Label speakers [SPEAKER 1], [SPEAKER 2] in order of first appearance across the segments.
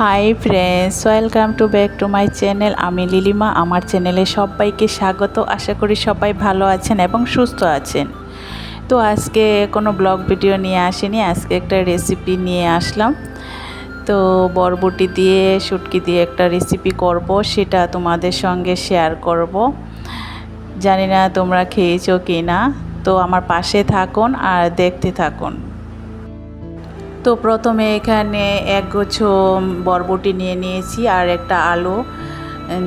[SPEAKER 1] Hi friends, welcome to back to my channel. আমি লিলিমা। আমার চ্যানেলে সবাইকে স্বাগত। আশা করি সবাই ভালো আছেন এবং সুস্থ আছেন। তো আজকে কোনো ব্লগ ভিডিও নিয়ে আসিনি, আজকে একটা রেসিপি নিয়ে আসলাম। তো বরবটি দিয়ে শুটকি দিয়ে একটা রেসিপি করব, সেটা তোমাদের সঙ্গে শেয়ার করব। জানি না তোমরা খেয়েছো কি না, তো আমার পাশে থাকুন আর দেখতে থাকুন। তো প্রথমে এখানে একগুচ্ছ বরবটি নিয়ে নিয়েছি আর একটা আলু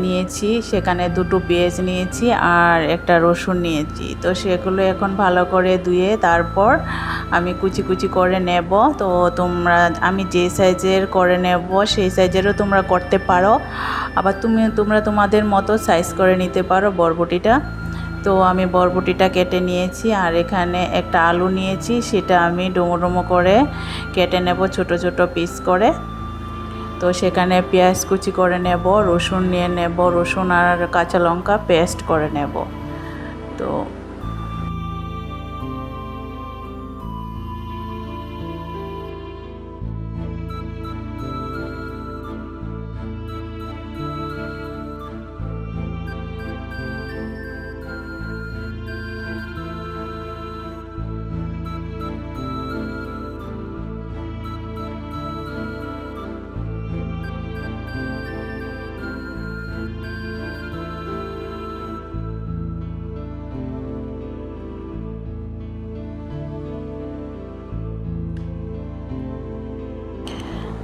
[SPEAKER 1] নিয়েছি, সেখানে দুটো পেঁয়াজ নিয়েছি আর একটা রসুন নিয়েছি। তো সেগুলো এখন ভালো করে ধুয়ে তারপর আমি কুচি কুচি করে নেব। তো আমি যে সাইজের করে নেব সেই সাইজেরও তোমরা করতে পারো, আবার তোমরা তোমাদের মতো সাইজ করে নিতে পারো বরবটিটা। তো আমি বরবটিটা কেটে নিয়েছি আর এখানে একটা আলু নিয়েছি, সেটা আমি ডুমো ডুমো করে কেটে নেব ছোট ছোট পিস করে। তো সেখানে পেঁয়াজ কুচি করে নেব, রসুন নিয়ে নেব, রসুন আর কাঁচা লঙ্কা পেস্ট করে নেব। তো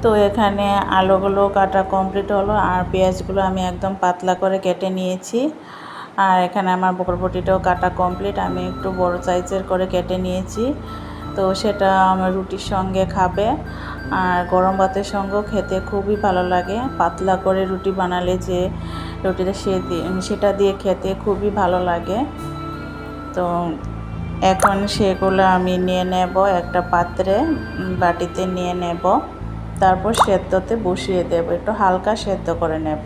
[SPEAKER 1] তো এখানে আলুগুলো কাটা কমপ্লিট হলো আর পেঁয়াজগুলো আমি একদম পাতলা করে কেটে নিয়েছি। আর এখানে আমার বরবটিটাও কাটা কমপ্লিট, আমি একটু বড় সাইজের করে কেটে নিয়েছি। তো সেটা আমার রুটির সঙ্গে খাবে আর গরম ভাতের সঙ্গেও খেতে খুবই ভালো লাগে। পাতলা করে রুটি বানালে যে রুটিটা সেটা দিয়ে খেতে খুবই ভালো লাগে। তো এখন সেগুলো আমি নিয়ে নেব একটা পাত্রে, বাটিতে নিয়ে নেব, তারপর সেদ্ধতে বসিয়ে দেব, একটু হালকা সেদ্ধ করে নেব।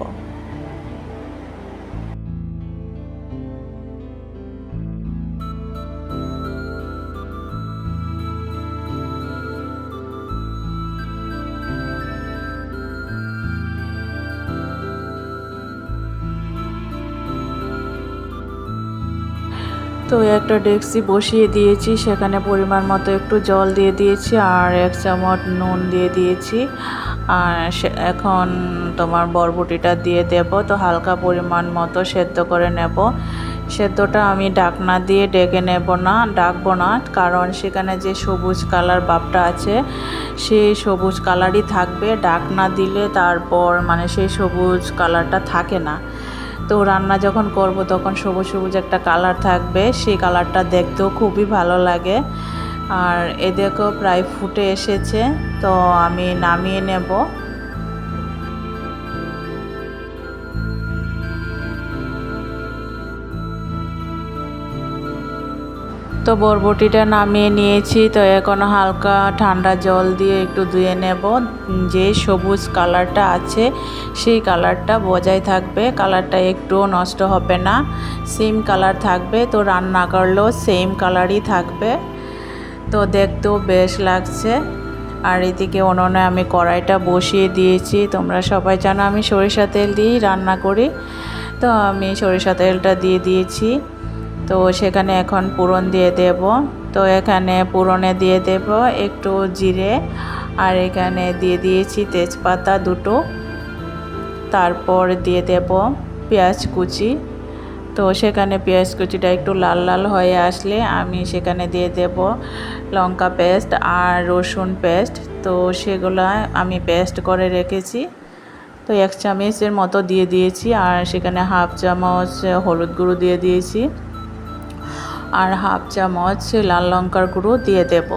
[SPEAKER 1] তো একটা ডেকচি বসিয়ে দিয়েছি, সেখানে পরিমাণ মতো একটু জল দিয়ে দিয়েছি আর 1 চামচ নুন দিয়ে দিয়েছি। আর এখন তোমার বরবটিটা দিয়ে দেব। তো হালকা পরিমাণ মতো সেদ্ধ করে নেব। সেদ্ধটা আমি ঢাকনা দিয়ে ডাকবো না, কারণ সেখানে যে সবুজ কালার ভাবটা আছে সেই সবুজ কালারই থাকবে। ঢাকনা দিলে তারপর সেই সবুজ কালারটা থাকে না। তো রান্না যখন করব তখন সবুজ সবুজ একটা কালার থাকবে, সেই কালারটা দেখতেও খুবই ভালো লাগে। আর দেখো প্রায় ফুটে এসেছে, তো আমি নামিয়ে নেব। তো বরবটিটা নামিয়ে নিয়েছি। তো এখন হালকা ঠান্ডা জল দিয়ে একটু ধুয়ে নেব। যে সবুজ কালারটা আছে সেই কালারটা বজায় থাকবে, কালারটা একটুও নষ্ট হবে না, সেম কালার থাকবে। তো রান্না করলেও সেম কালারই থাকবে, তো দেখতেও বেশ লাগছে। আর এদিকে উনুনে আমি কড়াইটা বসিয়ে দিয়েছি। তোমরা সবাই জানো আমি সরিষা তেল দিয়েই রান্না করি, তো আমি সরিষা তেলটা দিয়ে দিয়েছি। তো সেখানে এখন ফোড়ন দিয়ে দেব। তো এখানে ফোড়নে দিয়ে দেব একটু জিরে আর এখানে দিয়ে দিয়েছি তেজপাতা দুটো। তারপর দিয়ে দেব পেঁয়াজ কুচি। তো সেখানে পেঁয়াজ কুচিটা একটু লাল লাল হয়ে আসলে আমি সেখানে দিয়ে দেব লঙ্কা পেস্ট আর রসুন পেস্ট। তো সেগুলো আমি পেস্ট করে রেখেছি। তো 1 চামচের মতো দিয়ে দিয়েছি আর সেখানে 1/2 চামচ হলুদ গুঁড়ো দিয়ে দিয়েছি আর 1/2 চামচ লাল লঙ্কার গুঁড়ো দিয়ে দেব।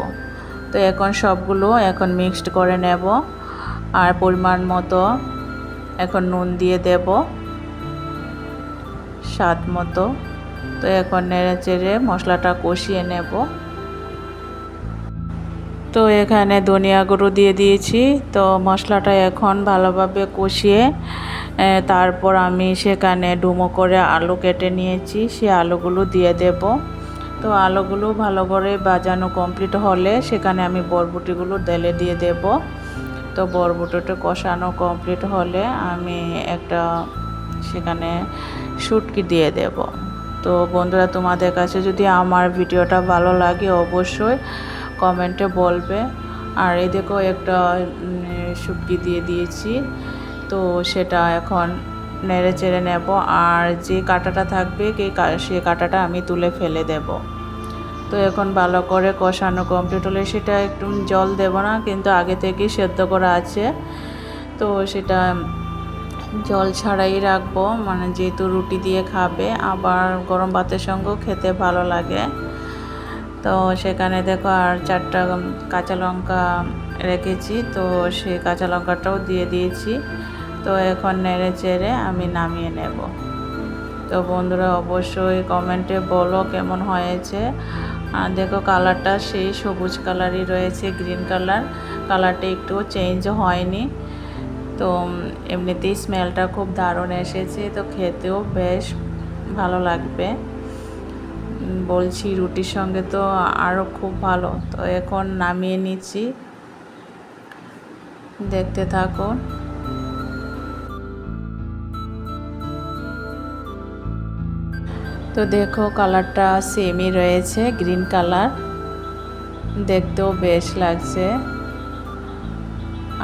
[SPEAKER 1] তো এখন সবগুলো মিক্সড করে নেব আর পরিমাণ মতো এখন নুন দিয়ে দেব স্বাদ মতো। তো এখন নেড়ে চেড়ে মশলাটা কষিয়ে নেব। তো এখানে ধনিয়া গুঁড়ো দিয়ে দিয়েছি। তো মশলাটা এখন ভালোভাবে কষিয়ে তারপর আমি সেখানে ডুমো করে আলু কেটে নিয়েছি, সেই আলুগুলো দিয়ে দেব। তো আলুগুলো ভালো করে ভাজানো কমপ্লিট হলে সেখানে আমি বরবটিগুলো ঢেলে দিয়ে দেব। তো বরবটিটা কষানো কমপ্লিট হলে আমি একটা সেখানে শুটকি দিয়ে দেব। তো বন্ধুরা, তোমাদের কাছে যদি আমার ভিডিওটা ভালো লাগে অবশ্যই কমেন্টে বলবে। আর এই দেখো একটা শুটকি দিয়ে দিয়েছি, তো সেটা এখন নেড়ে চেড়ে নেব। আর যে কাঁটাটা থাকবে সেই কাঁটাটা আমি তুলে ফেলে দেব। তো এখন ভালো করে কষানো কমপ্লিট হলে সেটা একটু জল দেব না, কিন্তু আগে থেকেই সেদ্ধ করা আছে, তো সেটা জল ছাড়াই রাখবো, মানে যেহেতু রুটি দিয়ে খাবে, আবার গরম ভাতের সঙ্গেও খেতে ভালো লাগে। তো সেখানে দেখো আর 4টা কাঁচা লঙ্কা রেখেছি, তো সেই কাঁচা লঙ্কাটাও দিয়ে দিয়েছি। তো এখন নেড়ে চেড়ে আমি নামিয়ে নেব। তো বন্ধুরা, অবশ্যই কমেন্টে বলো কেমন হয়েছে। আর দেখো কালারটা সেই সবুজ কালারই রয়েছে, গ্রিন কালারটা একটুও চেঞ্জ হয়নি। তো এমনিতেই স্মেলটা খুব দারুণ এসেছে, তো খেতেও বেশ ভালো লাগবে বলছি, রুটির সঙ্গে তো আরও খুব ভালো। তো এখন নামিয়ে নিচ্ছি, দেখতে থাকুন। তো দেখো কালারটা সেমই রয়েছে, গ্রিন কালার, দেখতেও বেশ লাগছে।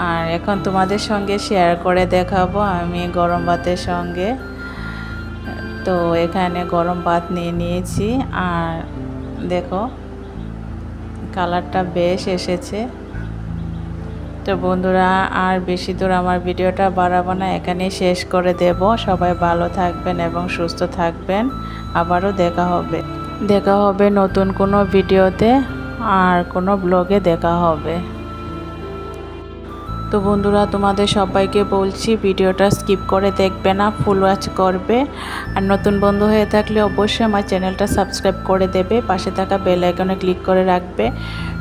[SPEAKER 1] আর এখন তোমাদের সঙ্গে শেয়ার করে দেখাবো আমি গরম ভাতের সঙ্গে। তো এখানে গরম ভাত নিয়ে নিয়েছি, আর দেখো কালারটা বেশ এসেছে। তো বন্ধুরা, আর বেশি দূর আমার ভিডিওটা বাড়াবো না, এখানেই শেষ করে দেব। সবাই ভালো থাকবেন এবং সুস্থ থাকবেন। আবারও দেখা হবে নতুন কোনো ভিডিওতে আর কোনো ব্লগে দেখা হবে। তো বন্ধুরা, তোমাদের সবাইকে বলছি ভিডিওটা স্কিপ করে দেখবে না, ফুল ওয়াচ করবে। আর নতুন বন্ধু হয়ে থাকলে অবশ্যই আমার চ্যানেলটা সাবস্ক্রাইব করে দেবে, পাশে থাকা বেল আইকনে ক্লিক করে রাখবে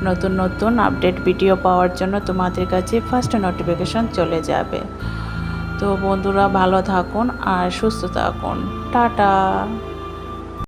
[SPEAKER 1] নতুন আপডেট ভিডিও পাওয়ার জন্য তোমাদের কাছে ফার্স্ট নোটিফিকেশন চলে যাবে। তো বন্ধুরা, ভালো থাকুন আর সুস্থ থাকুন। টাটা।